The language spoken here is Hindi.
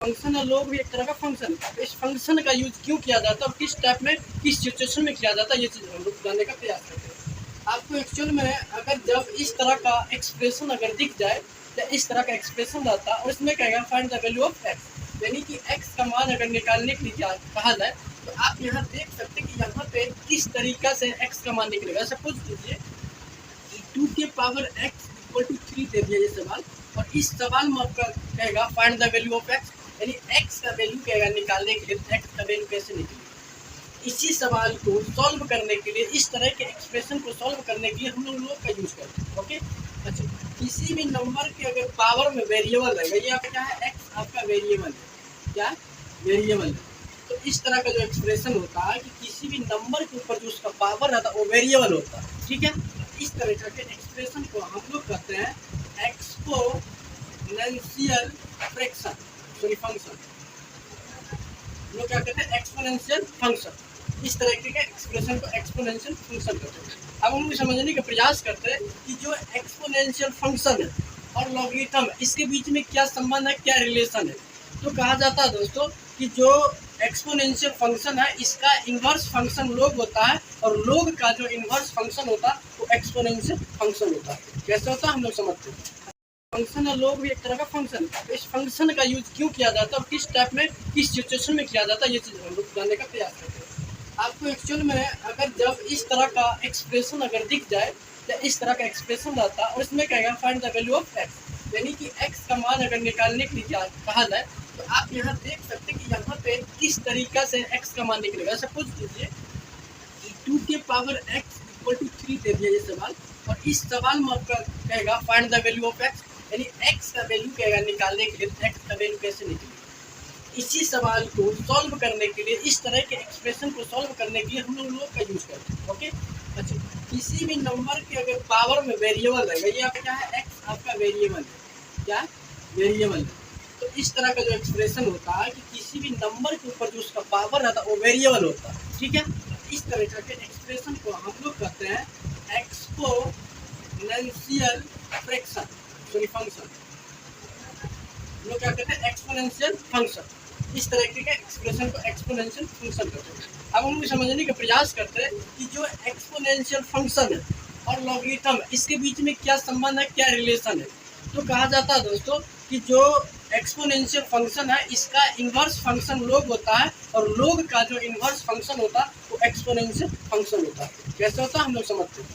फंक्शन है, लोग भी एक तरह का फंक्शन। तो इस फंक्शन का यूज क्यों किया जाता है और किस टाइप में, किस सिचुएशन में किया जाता है, ये चीज़ हम लोग जानने का प्रयास करते हैं। आपको एक्चुअल में अगर जब इस तरह का एक्सप्रेशन अगर दिख जाए या इस तरह का एक्सप्रेशन रहता है और इसमें कहेगा find the value of x, यानी कि एक्स का मान अगर निकालने के लिए कहा जाए तो आप यहाँ देख सकते हैं कि यहाँ पे किस तरीका से एक्स का मान निकलेगा। सपोज कीजिए 2 के पावर x इक्वल टू 3 दे दिया ये सवाल, और इस सवाल में आपका कहेगा find the value of x, यानी x का वैल्यू कहेगा निकालने के लिए x का वैल्यू कैसे निकलेगा। इसी सवाल को सॉल्व करने के लिए, इस तरह के एक्सप्रेशन को सॉल्व करने के लिए हम लोग का यूज करते हैं। ओके, अच्छा, किसी भी नंबर के अगर पावर में वेरिएबल रहेगा, ये आपका क्या है, x आपका वेरिएबल है, क्या वेरिएबल है, तो इस तरह का जो एक्सप्रेशन होता है कि किसी भी नंबर के ऊपर जो उसका पावर रहता है वो वेरिएबल होता है। ठीक है, इस तरह के एक्सप्रेशन को हम लोग कहते हैं एक्सपोनेंशियल फ्रैक्शन, सॉरी फंक्शन। लोग क्या कहते हैं, एक्सपोनेंशियल फंक्शन। इस तरह के एक्सप्रेशन को एक्सपोनेंशियल फंक्शन कहते हैं। अब हम समझने का प्रयास करते हैं कि जो एक्सपोनेंशियल फंक्शन है और लॉगरिथम, इसके बीच में क्या संबंध है, क्या रिलेशन है। तो कहा जाता है दोस्तों कि जो एक्सपोनेंशियल फंक्शन है इसका इन्वर्स फंक्शन लोग होता है, और लोग का जो इन्वर्स फंक्शन होता है वो एक्सपोनेंशियल फंक्शन होता है। कैसे होता है हम लोग समझते हैं। फंक्शन है, लोग भी एक तरह का फंक्शन। तो इस फंक्शन का यूज क्यों किया जाता है और किस टाइप में, किस सिचुएशन में किया जाता है, ये चीज़ हम लोग जानने का प्रयास करते हैं। आपको एक्चुअल में अगर जब इस तरह का एक्सप्रेशन अगर दिख जाए या इस तरह का एक्सप्रेशन रहता है और इसमें कहेगा find the value of x, यानी कि एक्स का मान अगर निकालने के लिए कहा जाए तो आप यहाँ देख सकते हैं कि यहाँ पे किस तरीका से x का मान निकलेगा। सपोज कीजिए 2 के पावर x इक्वल टू 3 दे दिया ये सवाल, और इस सवाल में आपका कहेगा find the value of x, यानी x का वैल्यू कहेगा निकालने के लिए x का वैल्यू कैसे निकलेगा। इसी सवाल को सॉल्व करने के लिए, इस तरह के एक्सप्रेशन को सॉल्व करने के लिए हम लोग का यूज करते हैं। ओके, अच्छा, किसी भी नंबर के अगर पावर में वेरिएबल रहेगा, ये आपका क्या है, x आपका वेरिएबल है, क्या वेरिएबल है, तो इस तरह का जो एक्सप्रेशन होता है कि किसी भी नंबर के ऊपर जो उसका पावर रहता है वो वेरिएबल होता है। ठीक है, इस तरह के एक्सप्रेशन को हम लोग कहते हैं एक्सपोनेंशियल फ्रैक्शन, सॉरी फंक्शन। लोग क्या कहते हैं, एक्सपोनेंशियल फंक्शन। इस तरह के एक्सप्रेशन को एक्सपोनेंशियल फंक्शन कहते हैं। अब हम समझने का प्रयास करते हैं कि जो एक्सपोनेंशियल फंक्शन है और लॉगरिथम, इसके बीच में क्या संबंध है, क्या रिलेशन है। तो कहा जाता है दोस्तों कि जो एक्सपोनेंशियल फंक्शन है इसका इन्वर्स फंक्शन लोग होता है, और लोग का जो इन्वर्स फंक्शन होता है वो एक्सपोनेंशियल फंक्शन होता है। कैसे होता है हम लोग समझते हैं।